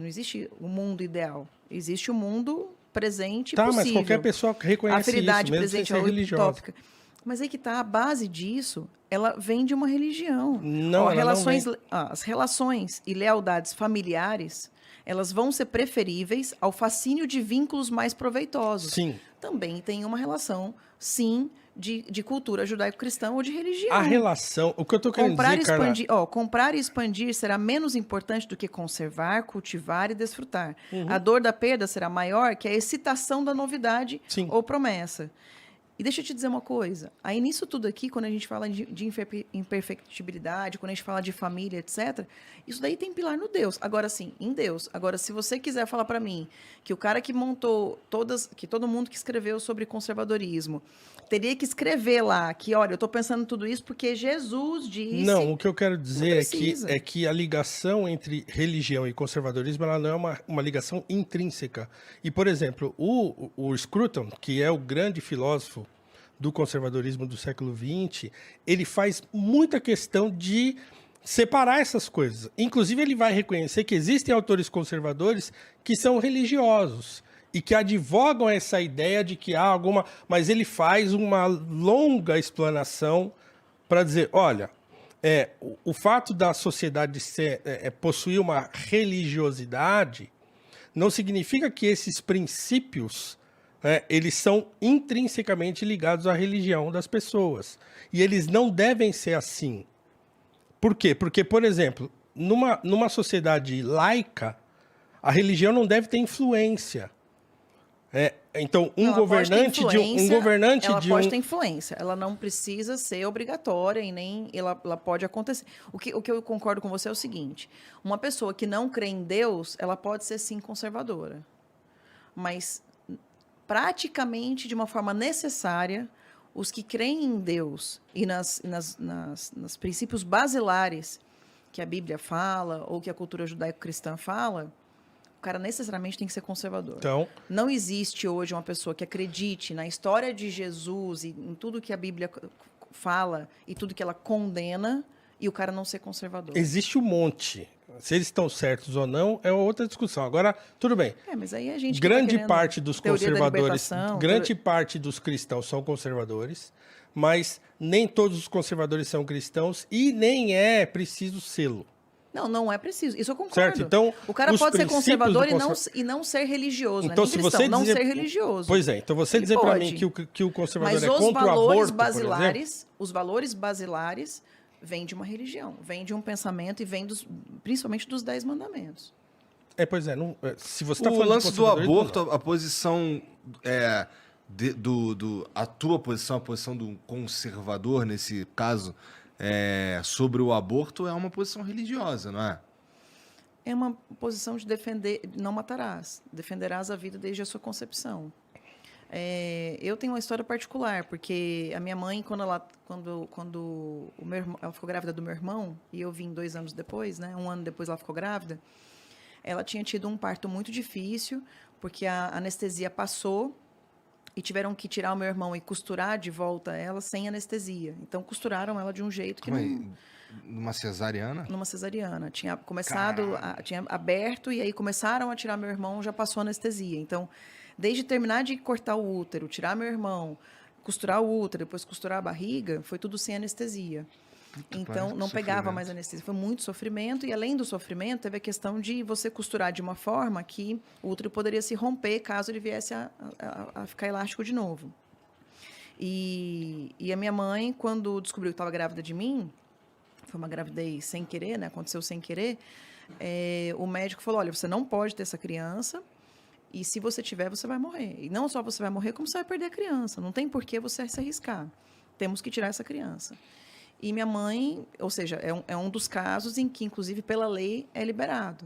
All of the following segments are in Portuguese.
Não existe o mundo ideal. Existe o mundo presente Tá, possível. mas qualquer pessoa A reconhece isso, afinidade mesmo sem presente ser é religiosa. utópica. Mas aí que tá, a base disso, ela vem de uma religião. Não, ela não vem. As relações e lealdades familiares, elas vão ser preferíveis ao fascínio de vínculos mais proveitosos. Sim. Também tem uma relação, sim, de cultura judaico-cristã ou de religião. A relação, o que eu tô querendo dizer, Carla, Comprar e expandir será menos importante do que conservar, cultivar e desfrutar. Uhum. A dor da perda será maior que a excitação da novidade Sim. ou promessa. E deixa eu te dizer uma coisa. Aí nisso tudo aqui, quando a gente fala de imperfectibilidade, quando a gente fala de família, etc., isso daí tem pilar no Deus. Agora sim, em Deus. Agora, se você quiser falar para mim que o cara que montou que todo mundo que escreveu sobre conservadorismo teria que escrever lá que, olha, eu estou pensando em tudo isso porque Jesus disse... Não, o que eu quero dizer precisa. é que a ligação entre religião e conservadorismo ela não é uma ligação intrínseca. E, por exemplo, o Scruton, que é o grande filósofo do conservadorismo do século XX, ele faz muita questão de separar essas coisas. Inclusive, ele vai reconhecer que existem autores conservadores que são religiosos e que advogam essa ideia de que há alguma... Mas ele faz uma longa explanação para dizer, olha, o fato da sociedade possuir uma religiosidade não significa que esses princípios eles são intrinsecamente ligados à religião das pessoas. E eles não devem ser assim. Por quê? Porque, por exemplo, numa sociedade laica, a religião não deve ter influência. Então, Ela governante pode ter influência. Ela não precisa ser obrigatória e nem ela pode acontecer. O que eu concordo com você é o seguinte: uma pessoa que não crê em Deus, ela pode ser sim conservadora, mas praticamente de uma forma necessária, os que creem em Deus e nos princípios basilares que a Bíblia fala ou que a cultura judaico-cristã fala, o cara necessariamente tem que ser conservador. Então, não existe hoje uma pessoa que acredite na história de Jesus e em tudo que a Bíblia fala e tudo que ela condena e o cara não ser conservador. Existe um monte. Se eles estão certos ou não é outra discussão. Agora, tudo bem. Mas aí a gente grande parte dos conservadores, grande teoria... parte dos cristãos são conservadores, mas nem todos os conservadores são cristãos e nem é preciso sê-lo. Não é preciso. Isso eu concordo. Certo? Então, o cara pode ser conservador e não ser religioso. Então, se você não ser religioso. Pois é. Então, você dizer para mim que o conservador mas é contra o aborto, por exemplo... os valores basilares vêm de uma religião, vêm de um pensamento e vêm principalmente dos 10 mandamentos. Pois é. Se você tá o falando lance do aborto, não. a posição... a tua posição, a posição do conservador, nesse caso... sobre o aborto é uma posição religiosa, não é? É uma posição de defender, não matarás, defenderás a vida desde a sua concepção. Eu tenho uma história particular, porque a minha mãe, quando ela ficou grávida do meu irmão, e eu vim 2 anos depois, né, 1 ano depois ela ficou grávida, ela tinha tido um parto muito difícil, porque a anestesia passou, e tiveram que tirar o meu irmão e costurar de volta ela sem anestesia. Então, costuraram ela de um jeito que Numa cesariana? Numa cesariana. Tinha começado, tinha aberto, e aí começaram a tirar meu irmão, já passou anestesia. Então, desde terminar de cortar o útero, tirar meu irmão, costurar o útero, depois costurar a barriga, foi tudo sem anestesia. Então, não pegava mais anestesia. Foi muito sofrimento. E, além do sofrimento, teve a questão de você costurar de uma forma que o útero poderia se romper caso ele viesse a ficar elástico de novo. E a minha mãe, quando descobriu que estava grávida de mim, foi uma gravidez sem querer, né? Aconteceu sem querer, o médico falou, olha, você não pode ter essa criança e se você tiver, você vai morrer. E não só você vai morrer, como você vai perder a criança. Não tem por que você se arriscar. Temos que tirar essa criança. E minha mãe, ou seja, é um dos casos em que, inclusive, pela lei, é liberado.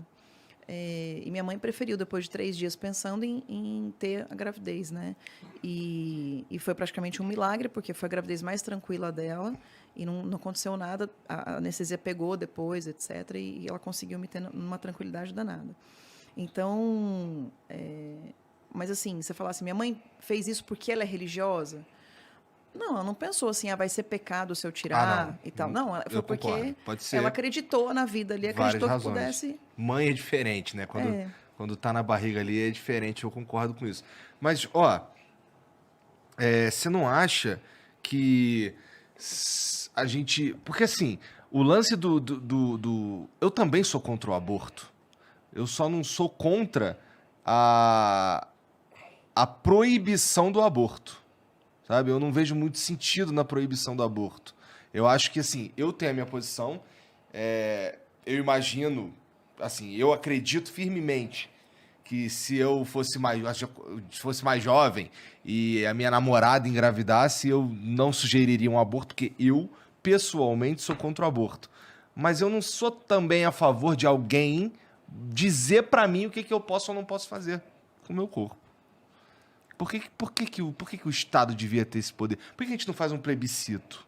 E minha mãe preferiu, depois de 3 dias, pensando em ter a gravidez, né? E foi praticamente um milagre, porque foi a gravidez mais tranquila dela e não aconteceu nada. A anestesia pegou depois, etc. E ela conseguiu me ter numa tranquilidade danada. Então, mas assim, você falar assim, minha mãe fez isso porque ela é religiosa? Não, ela não pensou assim, vai ser pecado se eu tirar não. e tal. Não, foi Eu porque concordo. Pode ser ela acreditou na vida ali, várias acreditou que razões. pudesse. Mãe é diferente, né? É. Quando tá na barriga ali é diferente, eu concordo com isso. Mas, ó, você não acha que a gente... Porque, assim, o lance eu também sou contra o aborto. Eu só não sou contra a proibição do aborto, sabe? Eu não vejo muito sentido na proibição do aborto. Eu acho que, assim, eu tenho a minha posição, eu imagino, assim, eu acredito firmemente que se eu fosse mais jovem e a minha namorada engravidasse, eu não sugeriria um aborto, porque eu, pessoalmente, sou contra o aborto. Mas eu não sou também a favor de alguém dizer pra mim o que eu posso ou não posso fazer com o meu corpo. Por que que o Estado devia ter esse poder? Por que a gente não faz um plebiscito?